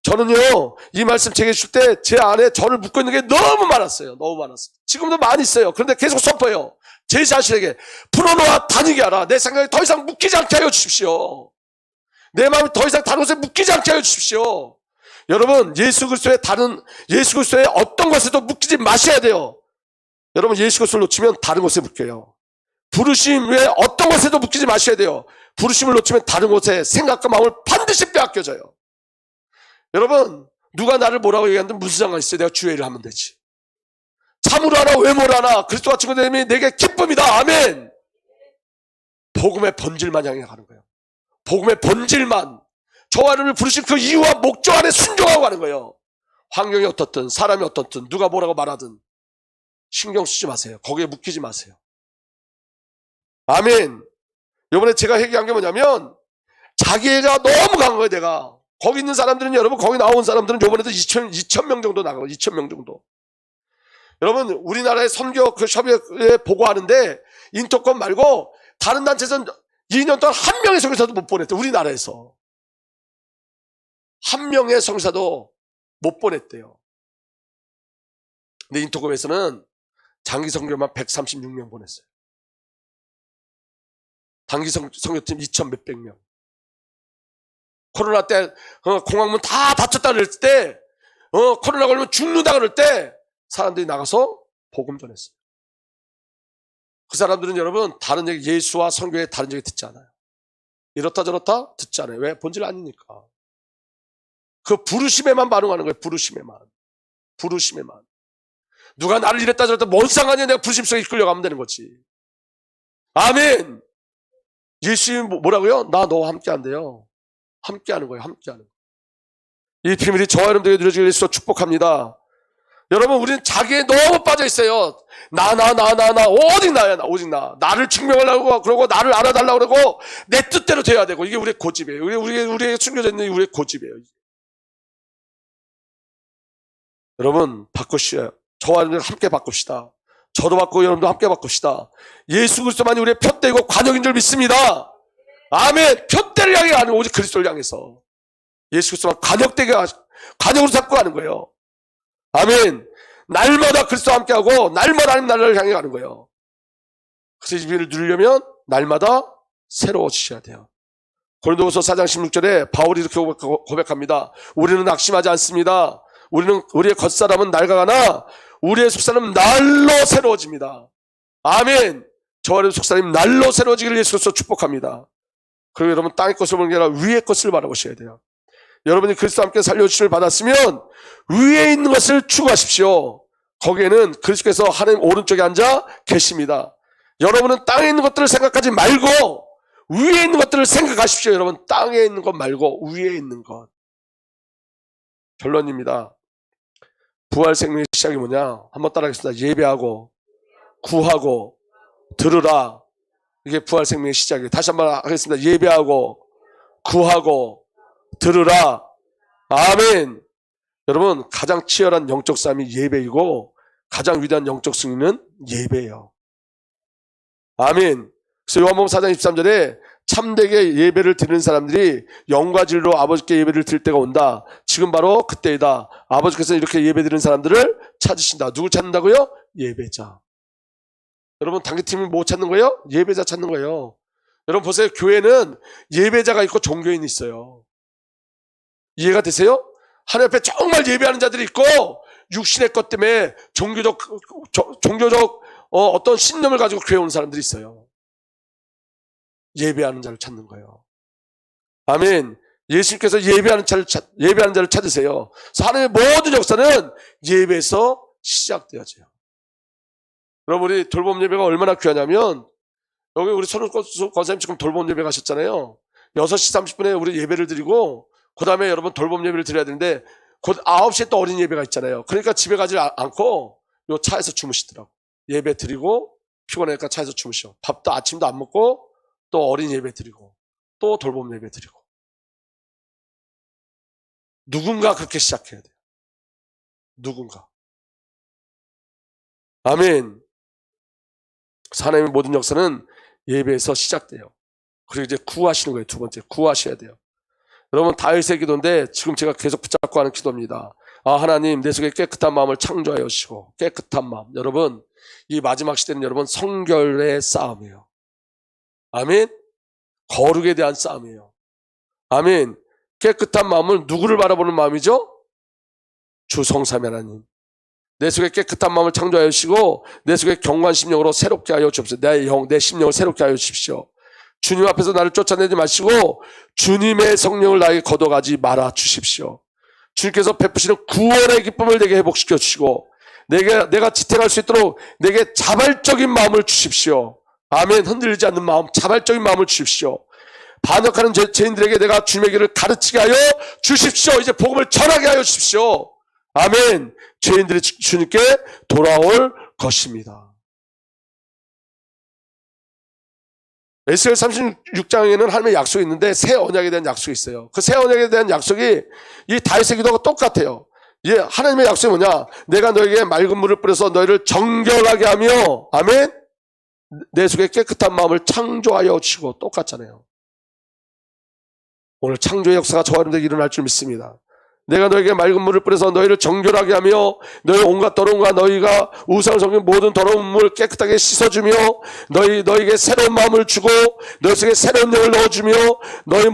저는요 이 말씀 제게 줄 때 제 안에 저를 묶고 있는 게 너무 많았어요. 너무 많았어요. 지금도 많이 있어요. 그런데 계속 선포해요. 제 자신에게 풀어놓아 다니게 하라. 내 생각이 더 이상 묶이지 않게 하여 주십시오. 내 마음이 더 이상 다른 곳에 묶이지 않게 하여 주십시오. 여러분, 예수 그리스도의 어떤 것에도 묶이지 마셔야 돼요. 여러분, 예수 그리스도를 놓치면 다른 곳에 묶여요. 부르심 외에 어떤 것에도 묶이지 마셔야 돼요. 부르심을 놓치면 다른 곳에 생각과 마음을 반드시 빼앗겨져요. 여러분, 누가 나를 뭐라고 얘기하는데 무슨 상관 있어요? 내가 주의 일을 하면 되지. 참으로 하나 외모로 하나 그리스도와 친구됨이 내게 기쁨이다. 아멘. 복음의 본질만 향해 가는 거예요. 복음의 본질만, 저와 여러분을 부르신 그 이유와 목적 안에 순종하고 가는 거예요. 환경이 어떻든 사람이 어떻든 누가 뭐라고 말하든 신경 쓰지 마세요. 거기에 묶이지 마세요. 아멘. 이번에 제가 얘기한 게 뭐냐면, 자기애가 너무 강한 거예요. 내가 거기 있는 사람들은, 여러분 거기 나온 사람들은 이번에도 2,000명 정도 나가요. 2,000명 정도. 여러분, 우리나라의 선교 그 협의회 보고하는데 인터권 말고 다른 단체에서는 2년 동안 한 명의 성교사도 못 보냈대요. 우리나라에서 한 명의 성교사도 못 보냈대요. 근데 인터컴에서는 장기 선교만 136명 보냈어요. 단기 선교팀 2,000 몇백 명. 코로나 때 공항문 다 닫혔다 그럴 때, 코로나 걸리면 죽는다 그럴 때 사람들이 나가서 복음 전했어요. 그 사람들은 여러분 다른 얘기, 예수와 성경의 다른 얘기 듣지 않아요. 이렇다 저렇다 듣지 않아요. 왜? 본질 아니니까. 그 부르심에만 반응하는 거예요. 부르심에만. 누가 나를 이랬다 저랬다 뭔 상관이야. 내가 부르심 속에 이끌려가면 되는 거지. 아멘. 예수님이 뭐라고요? 나 너와 함께 한대요. 함께 하는 거예요. 함께 하는 거예요. 이 비밀이 저와 여러분들에게 누려지길 위해서 축복합니다. 여러분, 우리는 자기에 너무 빠져 있어요. 나, 오직 나야, 오직 나. 나를 증명하려고, 그러고, 나를 알아달라고 그러고, 내 뜻대로 돼야 되고, 이게 우리의 고집이에요. 우리에게 숨겨져 있는 우리의 고집이에요. 여러분, 바꾸시오. 저와 여러분들 함께 바꿉시다. 저도 바꾸고, 여러분도 함께 바꿉시다. 예수 그리스도만이 우리의 편대이고 관역인 줄 믿습니다. 아멘. 편대를 향해 가는 오직 그리스도를 향해서. 예수 그리스도만 관역으로 잡고 가는 거예요. 아멘. 날마다 그리스도와 함께하고 날마다 하나님 나라를 향해 가는 거예요. 그래서 이 비밀을 누리려면 날마다 새로워지셔야 돼요. 고린도후서 4장 16절에 바울이 이렇게 고백합니다. 우리는 낙심하지 않습니다. 우리의 겉사람은 낡아가나 우리의 속사람은 날로 새로워집니다. 아멘. 저와 여러분 속사람이 날로 새로워지기를 예수로서 축복합니다. 그리고 여러분 땅의 것을 보는 게 아니라 위의 것을 바라보셔야 돼요. 여러분이 그리스도와 함께 살려주심을 받았으면 위에 있는 것을 추구하십시오. 거기에는 그리스도께서 하나님 오른쪽에 앉아 계십니다. 여러분은 땅에 있는 것들을 생각하지 말고 위에 있는 것들을 생각하십시오. 여러분 땅에 있는 것 말고 위에 있는 것. 결론입니다. 부활 생명의 시작이 뭐냐? 한번 따라하겠습니다. 예배하고 구하고 들으라. 이게 부활 생명의 시작이에요. 다시 한번 하겠습니다. 예배하고 구하고 들으라. 아멘. 여러분 가장 치열한 영적 싸움이 예배이고 가장 위대한 영적 승리는 예배예요. 아멘. 그래서 요한복음 4장 23절에 참되게 예배를 드리는 사람들이 영과 진리로 아버지께 예배를 드릴 때가 온다. 지금 바로 그때이다. 아버지께서 이렇게 예배 드리는 사람들을 찾으신다. 누굴 찾는다고요? 예배자. 여러분 당기팀이 뭐 찾는 거예요? 예배자 찾는 거예요. 여러분 보세요. 교회는 예배자가 있고 종교인이 있어요. 이해가 되세요? 하나님 앞에 정말 예배하는 자들이 있고 육신의 것 때문에 종교적 어떤 신념을 가지고 교회 오는 사람들이 있어요. 예배하는 자를 찾는 거예요. 아멘. 예수님께서 예배하는 자를 찾으세요. 그래서 하나님의 모든 역사는 예배에서 시작되어져요. 여러분 우리 돌봄 예배가 얼마나 귀하냐면 여기 우리 손흥권 권사님 지금 돌봄 예배 가셨잖아요. 6시 30분에 우리 예배를 드리고 그 다음에 여러분 돌봄 예배를 드려야 되는데 곧 9시에 또 어린 예배가 있잖아요. 그러니까 집에 가지 않고 요 차에서 주무시더라고. 예배 드리고 피곤하니까 차에서 주무셔. 밥도 아침도 안 먹고 또 어린 예배 드리고 또 돌봄 예배 드리고. 누군가 그렇게 시작해야 돼요. 누군가. 아멘. 하나님의 모든 역사는 예배에서 시작돼요. 그리고 이제 구하시는 거예요. 두 번째 구하셔야 돼요. 여러분 다윗의 기도인데 지금 제가 계속 붙잡고 하는 기도입니다. 하나님 내 속에 깨끗한 마음을 창조하여 주시고 깨끗한 마음. 여러분 이 마지막 시대는 여러분 성결의 싸움이에요. 아멘. 거룩에 대한 싸움이에요. 아멘. 깨끗한 마음은 누구를 바라보는 마음이죠? 주 성삼위 하나님. 내 속에 깨끗한 마음을 창조하여 주시고 내 속에 경건한 심령으로 새롭게 하여 주십시오. 내 심령을 새롭게 하여 주십시오. 주님 앞에서 나를 쫓아내지 마시고 주님의 성령을 나에게 걷어가지 말아 주십시오. 주님께서 베푸시는 구원의 기쁨을 내게 회복시켜 주시고 내가 지탱할 수 있도록 내게 자발적인 마음을 주십시오. 아멘. 흔들리지 않는 마음, 자발적인 마음을 주십시오. 반역하는 죄인들에게 내가 주님의 길을 가르치게 하여 주십시오. 이제 복음을 전하게 하여 주십시오. 아멘. 죄인들이 주님께 돌아올 것입니다. 에스겔 36장에는 하나님의 약속이 있는데 새 언약에 대한 약속이 있어요. 그 새 언약에 대한 약속이 이 다윗의 기도가 똑같아요. 하나님의 약속이 뭐냐? 내가 너에게 맑은 물을 뿌려서 너희를 정결하게 하며 아멘. 내 속에 깨끗한 마음을 창조하여 주시고 똑같잖아요. 오늘 창조의 역사가 저와 여러분들에게 일어날 줄 믿습니다. 내가 너에게 맑은 물을 뿌려서 너희를 정결하게 하며 너희 온갖 더러움과 너희가 우상을 섬긴 모든 더러운 물 깨끗하게 씻어주며 너희에게 새로운 마음을 주고 너희 속에 새로운 영을 넣어주며 너희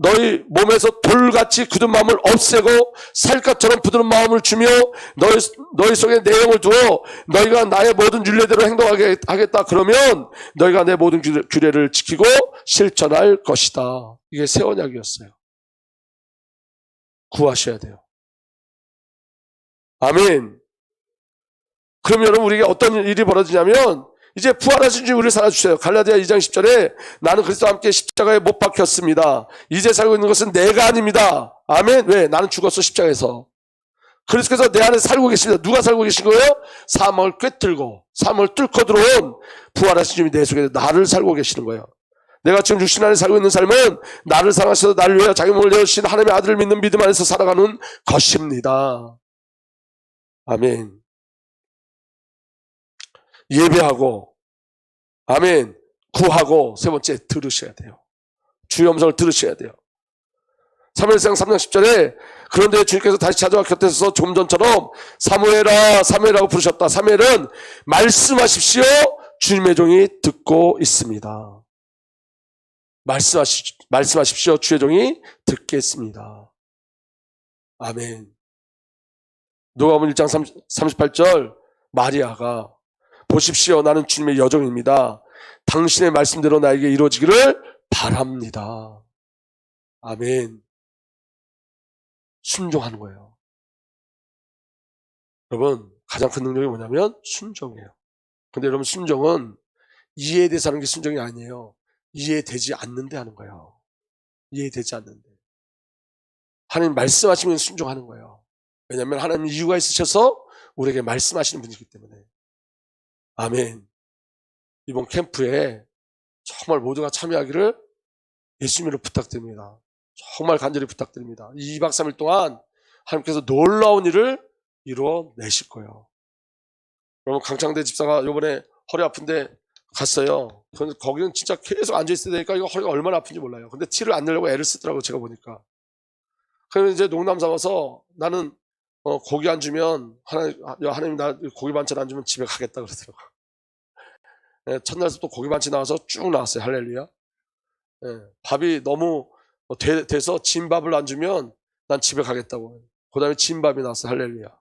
너희 몸에서 돌같이 굳은 마음을 없애고 살갗처럼 부드러운 마음을 주며 너희 속에 내 영을 두어 너희가 나의 모든 율례대로 행동하게 하겠다. 그러면 너희가 내 모든 규례를 지키고 실천할 것이다. 이게 새 언약이었어요. 구하셔야 돼요. 아멘. 그럼 여러분 우리에게 어떤 일이 벌어지냐면 이제 부활하신 주 우리를 살아주세요. 갈라디아 2장 10절에 나는 그리스도와 함께 십자가에 못 박혔습니다. 이제 살고 있는 것은 내가 아닙니다. 아멘. 왜? 나는 죽었어 십자가에서. 그리스도께서 내 안에 살고 계십니다. 누가 살고 계신 거예요? 사망을 꿰뚫고 사망을 뚫고 들어온 부활하신 주님이 내 속에 나를 살고 계시는 거예요. 내가 지금 육신 안에 살고 있는 삶은 나를 사랑하셔서 나를 위하여 자기 몸을 내어주신 하나님의 아들을 믿는 믿음 안에서 살아가는 것입니다. 아멘. 예배하고 아멘 구하고 세 번째 들으셔야 돼요. 주의 음성을 들으셔야 돼요. 사무엘상 3장 10절에 그런데 주님께서 다시 찾아와 곁에 서서 조금 전처럼 사무엘아 사무엘이라고 부르셨다. 사무엘은 말씀하십시오. 주님의 종이 듣고 있습니다. 말씀하십시오. 주의 종이 듣겠습니다. 아멘. 누가복음 1장 38절 마리아가 보십시오. 나는 주님의 여종입니다. 당신의 말씀대로 나에게 이루어지기를 바랍니다. 아멘. 순종하는 거예요. 여러분 가장 큰 능력이 뭐냐면 순종이에요. 근데 여러분 순종은 이해돼서 하는 게 순종이 아니에요. 이해되지 않는데 하는 거예요. 이해되지 않는데. 하나님 말씀하시면 순종하는 거예요. 왜냐하면 하나님 이유가 있으셔서 우리에게 말씀하시는 분이기 때문에. 아멘. 이번 캠프에 정말 모두가 참여하기를 예수님으로 부탁드립니다. 정말 간절히 부탁드립니다. 2박 3일 동안 하나님께서 놀라운 일을 이루어내실 거예요. 여러분 강창대 집사가 이번에 허리 아픈데 갔어요. 근데 거기는 진짜 계속 앉아있어야 되니까 이거 허리가 얼마나 아픈지 몰라요. 근데 티를 안 내려고 애를 쓰더라고요. 제가 보니까. 그러면 이제 농담 삼아서 나는 고기 안 주면 하나님 나 고기 반찬 안 주면 집에 가겠다 그러더라고요. 네, 첫날부터 고기 반찬 나와서 쭉 나왔어요. 할렐루야. 네, 밥이 너무 돼서 진밥을 안 주면 난 집에 가겠다고. 그 다음에 진밥이 나왔어요. 할렐루야.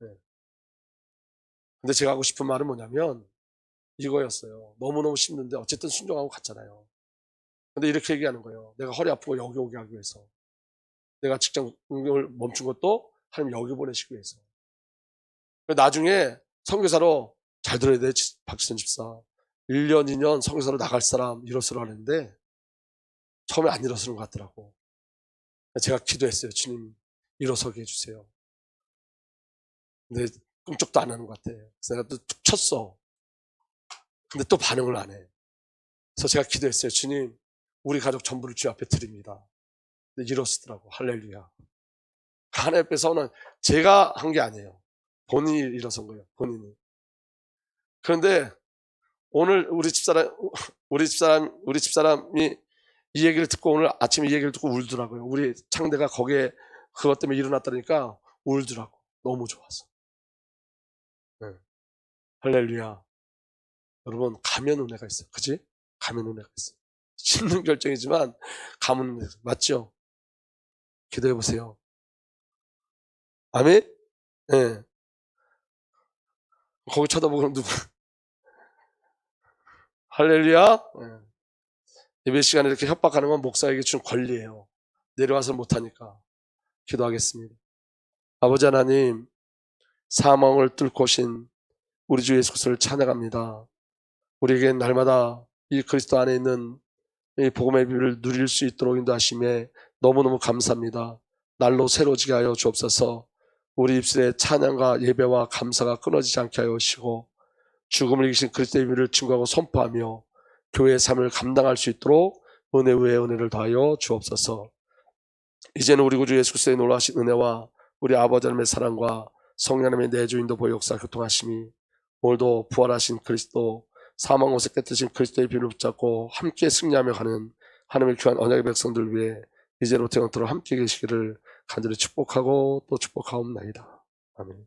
네. 근데 제가 하고 싶은 말은 뭐냐면 이거였어요. 너무너무 힘든데 어쨌든 순종하고 갔잖아요. 근데 이렇게 얘기하는 거예요. 내가 허리 아프고 여기 오게 하기 위해서. 내가 직장 운영을 멈춘 것도 하나님 여기 보내시기 위해서. 나중에 선교사로 잘 들어야 돼, 박지선 집사. 1년, 2년 선교사로 나갈 사람 일어서라 하는데 처음에 안 일어서는 것 같더라고. 제가 기도했어요. 주님 일어서게 해주세요. 근데 꿈쩍도 안 하는 것 같아. 그래서 내가 또 툭 쳤어. 근데 또 반응을 안 해. 그래서 제가 기도했어요. 주님 우리 가족 전부를 주 앞에 드립니다. 근데 일어서더라고. 할렐루야. 하나님 앞에서는 제가 한 게 아니에요. 본인이 일어선 거예요. 본인이. 그런데 오늘 우리 집사람이 이 얘기를 듣고 오늘 아침에 이 얘기를 듣고 울더라고요. 우리 창대가 거기에 그것 때문에 일어났다니까 울더라고. 너무 좋아서. 네. 할렐루야. 여러분 가면 은혜가 있어요. 그치? 가면 은혜가 있어요. 힘든 결정이지만 가면 은혜가 있어요. 맞죠? 기도해 보세요. 아멘? 네. 거기 쳐다보고 누구? 할렐루야. 네. 예배 시간에 이렇게 협박하는 건 목사에게 준 권리예요. 내려와서 못하니까. 기도하겠습니다. 아버지 하나님, 사망을 뚫고 오신 우리 주 예수 그리스도를 찬양합니다. 우리에게 날마다 이 그리스도 안에 있는 이 복음의 비밀을 누릴 수 있도록 인도하심에 너무너무 감사합니다. 날로 새로지게 하여 주옵소서. 우리 입술에 찬양과 예배와 감사가 끊어지지 않게 하여 주시고 죽음을 이기신 그리스도의 비밀을 증거하고 선포하며 교회의 삶을 감당할 수 있도록 은혜 위에 은혜를 더하여 주옵소서. 이제는 우리 구주 예수 그리스도의 놀라우신 은혜와 우리 아버지 하나님의 사랑과 성령 하나님의 내주인도 보여 역사 교통하심이 오늘도 부활하신 그리스도 사망 옷에 깨뜨신 그리스도의 비밀을 붙잡고 함께 승리하며 가는 하나님의 귀한 언약의 백성들 위해 이제로부터 영원토록 함께 계시기를 간절히 축복하고 또 축복하옵나이다. 아멘.